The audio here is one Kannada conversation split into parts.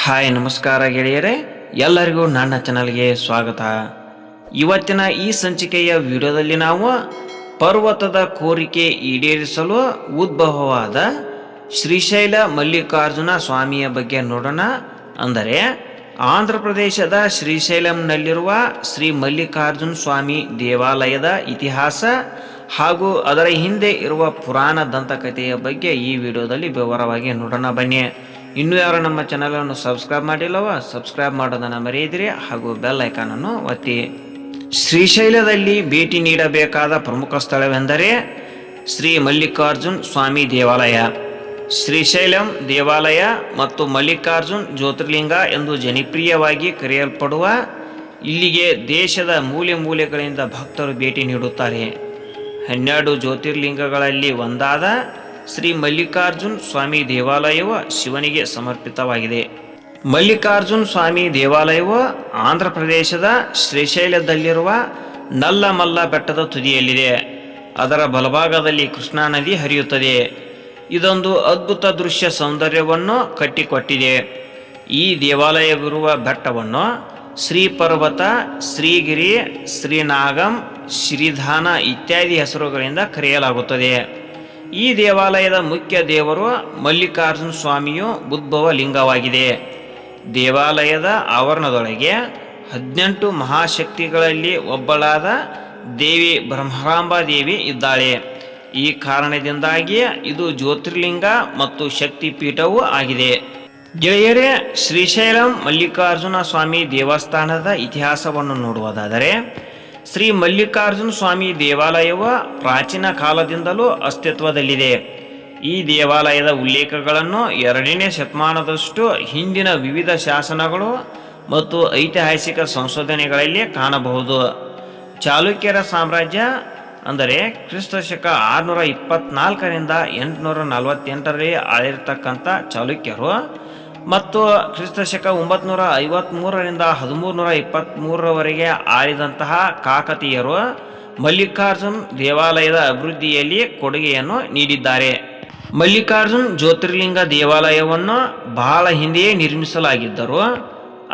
ಹಾಯ್ ನಮಸ್ಕಾರ ಗೆಳೆಯರೇ, ಎಲ್ಲರಿಗೂ ನನ್ನ ಚಾನಲ್ಗೆ ಸ್ವಾಗತ. ಇವತ್ತಿನ ಈ ಸಂಚಿಕೆಯ ವಿಡಿಯೋದಲ್ಲಿ ನಾವು ಪರ್ವತದ ಕೋರಿಕೆ ಈಡೇರಿಸಲು ಉದ್ಭವವಾದ ಶ್ರೀಶೈಲ ಮಲ್ಲಿಕಾರ್ಜುನ ಸ್ವಾಮಿಯ ಬಗ್ಗೆ ನೋಡೋಣ. ಅಂದರೆ ಆಂಧ್ರ ಪ್ರದೇಶದ ಶ್ರೀಶೈಲಂನಲ್ಲಿರುವ ಶ್ರೀ ಮಲ್ಲಿಕಾರ್ಜುನ ಸ್ವಾಮಿ ದೇವಾಲಯದ ಇತಿಹಾಸ ಹಾಗೂ ಅದರ ಹಿಂದೆ ಇರುವ ಪುರಾಣ ದಂತಕಥೆಯ ಬಗ್ಗೆ ಈ ವಿಡಿಯೋದಲ್ಲಿ ವಿವರವಾಗಿ ನೋಡೋಣ ಬನ್ನಿ. ಇನ್ನೂ ಯಾರು ನಮ್ಮ ಚಾನಲನ್ನು ಸಬ್ಸ್ಕ್ರೈಬ್ ಮಾಡಿಲ್ಲವ ಸಬ್ಸ್ಕ್ರೈಬ್ ಮಾಡೋದನ್ನು ಮರೆಯದಿರಿ ಹಾಗೂ ಬೆಲ್ ಐಕಾನನ್ನು ಒತ್ತಿ. ಶ್ರೀಶೈಲದಲ್ಲಿ ಭೇಟಿ ನೀಡಬೇಕಾದ ಪ್ರಮುಖ ಸ್ಥಳವೆಂದರೆ ಶ್ರೀ ಮಲ್ಲಿಕಾರ್ಜುನ್ ಸ್ವಾಮಿ ದೇವಾಲಯ. ಶ್ರೀಶೈಲಂ ದೇವಾಲಯ ಮತ್ತು ಮಲ್ಲಿಕಾರ್ಜುನ್ ಜ್ಯೋತಿರ್ಲಿಂಗ ಎಂದು ಜನಪ್ರಿಯವಾಗಿ ಕರೆಯಲ್ಪಡುವ ಇಲ್ಲಿಗೆ ದೇಶದ ಮೂಲೆ ಮೂಲೆಗಳಿಂದ ಭಕ್ತರು ಭೇಟಿ ನೀಡುತ್ತಾರೆ. 12 ಜ್ಯೋತಿರ್ಲಿಂಗಗಳಲ್ಲಿ ಒಂದಾದ ಶ್ರೀ ಮಲ್ಲಿಕಾರ್ಜುನ್ ಸ್ವಾಮಿ ದೇವಾಲಯವು ಶಿವನಿಗೆ ಸಮರ್ಪಿತವಾಗಿದೆ. ಮಲ್ಲಿಕಾರ್ಜುನ್ ಸ್ವಾಮಿ ದೇವಾಲಯವು ಆಂಧ್ರ ಪ್ರದೇಶದ ಶ್ರೀಶೈಲದಲ್ಲಿರುವ ನಲ್ಲಮಲ್ಲ ಬೆಟ್ಟದ ತುದಿಯಲ್ಲಿದೆ. ಅದರ ಬಲಭಾಗದಲ್ಲಿ ಕೃಷ್ಣಾ ನದಿ ಹರಿಯುತ್ತದೆ. ಇದೊಂದು ಅದ್ಭುತ ದೃಶ್ಯ ಸೌಂದರ್ಯವನ್ನು ಕಟ್ಟಿಕೊಟ್ಟಿದೆ. ಈ ದೇವಾಲಯವಿರುವ ಬೆಟ್ಟವನ್ನು ಶ್ರೀ ಪರ್ವತ, ಶ್ರೀಗಿರಿ, ಶ್ರೀನಾಗಂ, ಶ್ರೀಧಾನ ಇತ್ಯಾದಿ ಹೆಸರುಗಳಿಂದ ಕರೆಯಲಾಗುತ್ತದೆ. ಈ ದೇವಾಲಯದ ಮುಖ್ಯ ದೇವರು ಮಲ್ಲಿಕಾರ್ಜುನ ಸ್ವಾಮಿಯು ಉದ್ಭವ ಲಿಂಗವಾಗಿದೆ. ದೇವಾಲಯದ ಆವರಣದೊಳಗೆ 18 ಮಹಾಶಕ್ತಿಗಳಲ್ಲಿ ಒಬ್ಬಳಾದ ದೇವಿ ಬ್ರಹ್ಮರಾಂಬ ದೇವಿ ಇದ್ದಾಳೆ. ಈ ಕಾರಣದಿಂದಾಗಿ ಇದು ಜ್ಯೋತಿರ್ಲಿಂಗ ಮತ್ತು ಶಕ್ತಿ ಪೀಠವೂ ಆಗಿದೆ. ಗೆಳೆಯರೇ, ಶ್ರೀಶೈಲಂ ಮಲ್ಲಿಕಾರ್ಜುನ ಸ್ವಾಮಿ ದೇವಸ್ಥಾನದ ಇತಿಹಾಸವನ್ನು ನೋಡುವುದಾದರೆ ಶ್ರೀ ಮಲ್ಲಿಕಾರ್ಜುನ ಸ್ವಾಮಿ ದೇವಾಲಯವು ಪ್ರಾಚೀನ ಕಾಲದಿಂದಲೂ ಅಸ್ತಿತ್ವದಲ್ಲಿದೆ. ಈ ದೇವಾಲಯದ ಉಲ್ಲೇಖಗಳನ್ನು 2ನೇ ಶತಮಾನದಷ್ಟು ಹಿಂದಿನ ವಿವಿಧ ಶಾಸನಗಳು ಮತ್ತು ಐತಿಹಾಸಿಕ ಸಂಶೋಧನೆಗಳಲ್ಲಿ ಕಾಣಬಹುದು. ಚಾಲುಕ್ಯರ ಸಾಮ್ರಾಜ್ಯ ಅಂದರೆ ಕ್ರಿಸ್ತಶಕ 624ರಿಂದ 848ರಲ್ಲಿ ಆಳಿರ್ತಕ್ಕಂಥ ಚಾಲುಕ್ಯರು ಮತ್ತು ಕ್ರಿಸ್ತಶಕ 953ರಿಂದ 1323ರವರೆಗೆ ಆಳಿದಂತಹ ಕಾಕತೀಯರು ಮಲ್ಲಿಕಾರ್ಜುನ್ ದೇವಾಲಯದ ಅಭಿವೃದ್ಧಿಯಲ್ಲಿ ಕೊಡುಗೆಯನ್ನು ನೀಡಿದ್ದಾರೆ. ಮಲ್ಲಿಕಾರ್ಜುನ್ ಜ್ಯೋತಿರ್ಲಿಂಗ ದೇವಾಲಯವನ್ನು ಬಹಳ ಹಿಂದೆಯೇ ನಿರ್ಮಿಸಲಾಗಿದ್ದರು.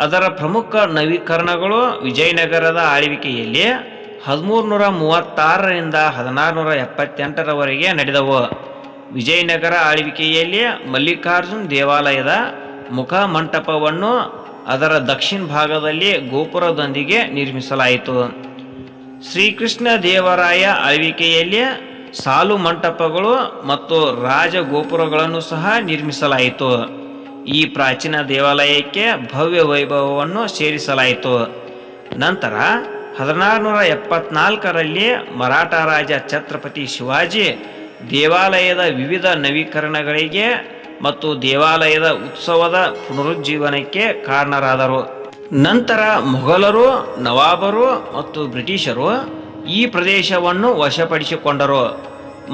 ಅದರ ಪ್ರಮುಖ ನವೀಕರಣಗಳು ವಿಜಯನಗರದ ಆಳ್ವಿಕೆಯಲ್ಲಿ 1336ರಿಂದ 1678ರವರೆಗೆ ನಡೆದವು. ವಿಜಯನಗರ ಆಳ್ವಿಕೆಯಲ್ಲಿ ಮಲ್ಲಿಕಾರ್ಜುನ್ ದೇವಾಲಯದ ಮುಖ ಮಂಟಪವನ್ನು ಅದರ ದಕ್ಷಿಣ ಭಾಗದಲ್ಲಿ ಗೋಪುರದೊಂದಿಗೆ ನಿರ್ಮಿಸಲಾಯಿತು. ಶ್ರೀಕೃಷ್ಣ ದೇವರಾಯ ಆಳ್ವಿಕೆಯಲ್ಲಿ ಸಾಲು ಮಂಟಪಗಳು ಮತ್ತು ರಾಜಗೋಪುರಗಳನ್ನು ಸಹ ನಿರ್ಮಿಸಲಾಯಿತು. ಈ ಪ್ರಾಚೀನ ದೇವಾಲಯಕ್ಕೆ ಭವ್ಯ ವೈಭವವನ್ನು ಸೇರಿಸಲಾಯಿತು. ನಂತರ 1674ರಲ್ಲಿ ಮರಾಠ ರಾಜ ಛತ್ರಪತಿ ಶಿವಾಜಿ ದೇವಾಲಯದ ವಿವಿಧ ನವೀಕರಣಗಳಿಗೆ ಮತ್ತು ದೇವಾಲಯದ ಉತ್ಸವದ ಪುನರುಜ್ಜೀವನಕ್ಕೆ ಕಾರಣರಾದರು. ನಂತರ ಮೊಘಲರು, ನವಾಬರು ಮತ್ತು ಬ್ರಿಟಿಷರು ಈ ಪ್ರದೇಶವನ್ನು ವಶಪಡಿಸಿಕೊಂಡರು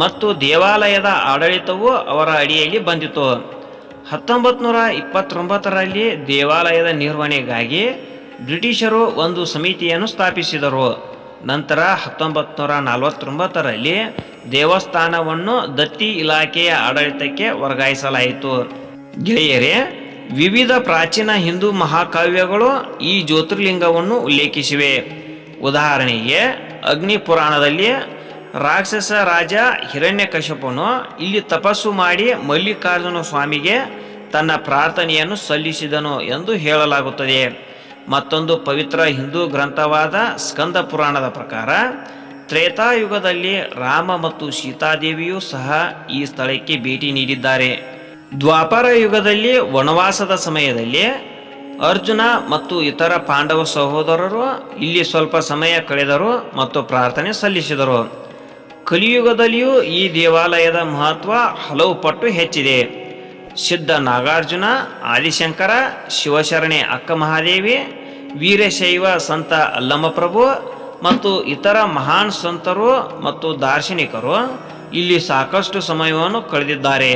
ಮತ್ತು ದೇವಾಲಯದ ಆಡಳಿತವು ಅವರ ಅಡಿಯಲ್ಲಿ ಬಂದಿತು. 1929ರಲ್ಲಿ ದೇವಾಲಯದ ನಿರ್ವಹಣೆಗಾಗಿ ಬ್ರಿಟಿಷರು ಒಂದು ಸಮಿತಿಯನ್ನು ಸ್ಥಾಪಿಸಿದರು. ನಂತರ 1949ರಲ್ಲಿ ದೇವಸ್ಥಾನವನ್ನು ದತ್ತಿ ಇಲಾಖೆಯ ಆಡಳಿತಕ್ಕೆ ವರ್ಗಾಯಿಸಲಾಯಿತು. ಗೆಳೆಯರೇ, ವಿವಿಧ ಪ್ರಾಚೀನ ಹಿಂದೂ ಮಹಾಕಾವ್ಯಗಳು ಈ ಜ್ಯೋತಿರ್ಲಿಂಗವನ್ನು ಉಲ್ಲೇಖಿಸಿವೆ. ಉದಾಹರಣೆಗೆ ಅಗ್ನಿ ಪುರಾಣದಲ್ಲಿ ರಾಕ್ಷಸ ರಾಜ ಹಿರಣ್ಯಕಶಿಪನು ಇಲ್ಲಿ ತಪಸ್ಸು ಮಾಡಿ ಮಲ್ಲಿಕಾರ್ಜುನ ಸ್ವಾಮಿಗೆ ತನ್ನ ಪ್ರಾರ್ಥನೆಯನ್ನು ಸಲ್ಲಿಸಿದನು ಎಂದು ಹೇಳಲಾಗುತ್ತದೆ. ಮತ್ತೊಂದು ಪವಿತ್ರ ಹಿಂದೂ ಗ್ರಂಥವಾದ ಸ್ಕಂದ ಪುರಾಣದ ಪ್ರಕಾರ ತ್ರೇತಾಯುಗದಲ್ಲಿ ರಾಮ ಮತ್ತು ಸೀತಾದೇವಿಯೂ ಸಹ ಈ ಸ್ಥಳಕ್ಕೆ ಭೇಟಿ ನೀಡಿದ್ದಾರೆ. ದ್ವಾಪರ ಯುಗದಲ್ಲಿ ವನವಾಸದ ಸಮಯದಲ್ಲಿ ಅರ್ಜುನ ಮತ್ತು ಇತರ ಪಾಂಡವ ಸಹೋದರರು ಇಲ್ಲಿ ಸ್ವಲ್ಪ ಸಮಯ ಕಳೆದರು ಮತ್ತು ಪ್ರಾರ್ಥನೆ ಸಲ್ಲಿಸಿದರು. ಕಲಿಯುಗದಲ್ಲಿಯೂ ಈ ದೇವಾಲಯದ ಮಹತ್ವ ಹಲವು ಪಟ್ಟು ಹೆಚ್ಚಿದೆ. ಸಿದ್ಧ ನಾಗಾರ್ಜುನ, ಆದಿಶಂಕರ, ಶಿವಶರಣೆ ಅಕ್ಕ ಮಹಾದೇವಿ, ವೀರಶೈವ ಸಂತ ಅಲ್ಲಮಪ್ರಭು ಮತ್ತು ಇತರ ಮಹಾನ್ ಸಂತರು ಮತ್ತು ದಾರ್ಶನಿಕರು ಇಲ್ಲಿ ಸಾಕಷ್ಟು ಸಮಯವನ್ನು ಕಳೆದಿದ್ದಾರೆ,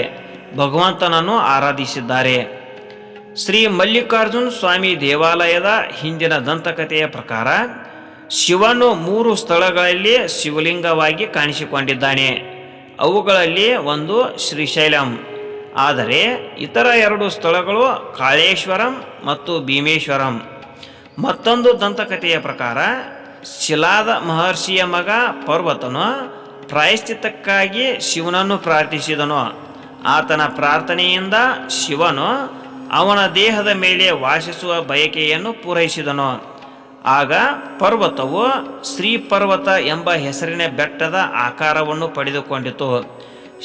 ಭಗವಂತನನ್ನು ಆರಾಧಿಸಿದ್ದಾರೆ. ಶ್ರೀ ಮಲ್ಲಿಕಾರ್ಜುನ್ ಸ್ವಾಮಿ ದೇವಾಲಯದ ಹಿಂದಿನ ದಂತಕಥೆಯ ಪ್ರಕಾರ ಶಿವನು 3 ಸ್ಥಳಗಳಲ್ಲಿ ಶಿವಲಿಂಗವಾಗಿ ಕಾಣಿಸಿಕೊಂಡಿದ್ದಾನೆ. ಅವುಗಳಲ್ಲಿ ಒಂದು ಶ್ರೀಶೈಲಂ, ಆದರೆ ಇತರ 2 ಸ್ಥಳಗಳು ಕಾಳೇಶ್ವರಂ ಮತ್ತು ಭೀಮೇಶ್ವರಂ. ಮತ್ತೊಂದು ದಂತಕಥೆಯ ಪ್ರಕಾರ ಶಿಲಾದ ಮಹರ್ಷಿಯ ಮಗ ಪರ್ವತನು ಪ್ರಾಯಶ್ಚಿತ್ತಕ್ಕಾಗಿ ಶಿವನನ್ನು ಪ್ರಾರ್ಥಿಸಿದನು. ಆತನ ಪ್ರಾರ್ಥನೆಯಿಂದ ಶಿವನು ಅವನ ದೇಹದ ಮೇಲೆ ವಾಸಿಸುವ ಬಯಕೆಯನ್ನು ಪೂರೈಸಿದನು. ಆಗ ಪರ್ವತವು ಶ್ರೀ ಪರ್ವತ ಎಂಬ ಹೆಸರಿನ ಬೆಟ್ಟದ ಆಕಾರವನ್ನು ಪಡೆದುಕೊಂಡಿತು.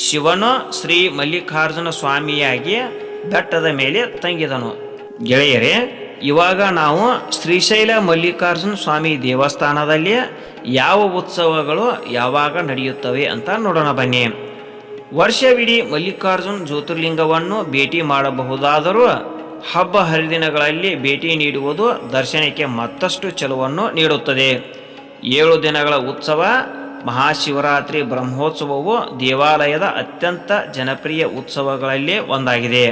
ಶಿವನು ಶ್ರೀ ಮಲ್ಲಿಕಾರ್ಜುನ ಸ್ವಾಮಿಯಾಗಿ ಬೆಟ್ಟದ ಮೇಲೆ ತಂಗಿದನು. ಗೆಳೆಯರೇ, ಇವಾಗ ನಾವು ಶ್ರೀಶೈಲ ಮಲ್ಲಿಕಾರ್ಜುನ ಸ್ವಾಮಿ ದೇವಸ್ಥಾನದಲ್ಲಿ ಯಾವ ಉತ್ಸವಗಳು ಯಾವಾಗ ನಡೆಯುತ್ತವೆ ಅಂತ ನೋಡೋಣ ಬನ್ನಿ. ವರ್ಷವಿಡೀ ಮಲ್ಲಿಕಾರ್ಜುನ ಜ್ಯೋತಿರ್ಲಿಂಗವನ್ನು ಭೇಟಿ ಮಾಡಬಹುದಾದರೂ ಹಬ್ಬ ಹರಿದಿನಗಳಲ್ಲಿ ಭೇಟಿ ನೀಡುವುದು ದರ್ಶನಕ್ಕೆ ಮತ್ತಷ್ಟು ಚೆಲುವನ್ನು ನೀಡುತ್ತದೆ. 7 ದಿನಗಳ ಉತ್ಸವ ಮಹಾಶಿವರಾತ್ರಿ ಬ್ರಹ್ಮೋತ್ಸವವು ದೇವಾಲಯದ ಅತ್ಯಂತ ಜನಪ್ರಿಯ ಉತ್ಸವಗಳಲ್ಲಿ ಒಂದಾಗಿದೆ.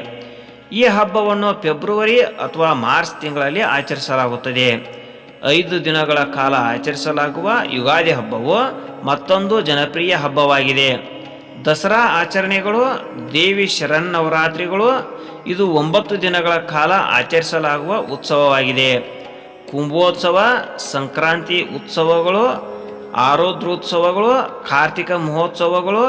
ಈ ಹಬ್ಬವನ್ನು ಫೆಬ್ರವರಿ ಅಥವಾ ಮಾರ್ಚ್ ತಿಂಗಳಲ್ಲಿ ಆಚರಿಸಲಾಗುತ್ತದೆ. 5 ದಿನಗಳ ಕಾಲ ಆಚರಿಸಲಾಗುವ ಯುಗಾದಿ ಹಬ್ಬವು ಮತ್ತೊಂದು ಜನಪ್ರಿಯ ಹಬ್ಬವಾಗಿದೆ. ದಸರಾ ಆಚರಣೆಗಳು, ದೇವಿ ಶರನ್ನವರಾತ್ರಿಗಳು ಇದು 9 ದಿನಗಳ ಕಾಲ ಆಚರಿಸಲಾಗುವ ಉತ್ಸವವಾಗಿದೆ. ಕುಂಭೋತ್ಸವ, ಸಂಕ್ರಾಂತಿ ಉತ್ಸವಗಳು, ಆರುದ್ರೋತ್ಸವಗಳು, ಕಾರ್ತಿಕ ಮಹೋತ್ಸವಗಳು,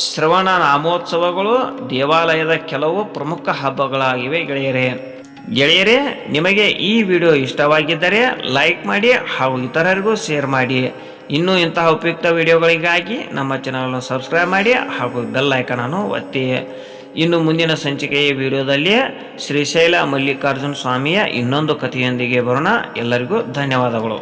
ಶ್ರವಣ ನಾಮೋತ್ಸವಗಳು ದೇವಾಲಯದ ಕೆಲವು ಪ್ರಮುಖ ಹಬ್ಬಗಳಾಗಿವೆ. ಗೆಳೆಯರೇ, ನಿಮಗೆ ಈ ವಿಡಿಯೋ ಇಷ್ಟವಾಗಿದ್ದರೆ ಲೈಕ್ ಮಾಡಿ ಹಾಗೂ ಇತರರಿಗೂ ಶೇರ್ ಮಾಡಿ. ಇನ್ನೂ ಇಂತಹ ಉಪಯುಕ್ತ ವಿಡಿಯೋಗಳಿಗಾಗಿ ನಮ್ಮ ಚಾನಲನ್ನು ಸಬ್ಸ್ಕ್ರೈಬ್ ಮಾಡಿ ಹಾಗೂ ಬೆಲ್ ಐಕಾನನ್ನು ಒತ್ತಿ. ಇನ್ನು ಮುಂದಿನ ಸಂಚಿಕೆಯ ವಿಡಿಯೋದಲ್ಲಿ ಶ್ರೀಶೈಲ ಮಲ್ಲಿಕಾರ್ಜುನ ಸ್ವಾಮಿಯ ಇನ್ನೊಂದು ಕಥೆಯೊಂದಿಗೆ ಬರೋಣ. ಎಲ್ಲರಿಗೂ ಧನ್ಯವಾದಗಳು.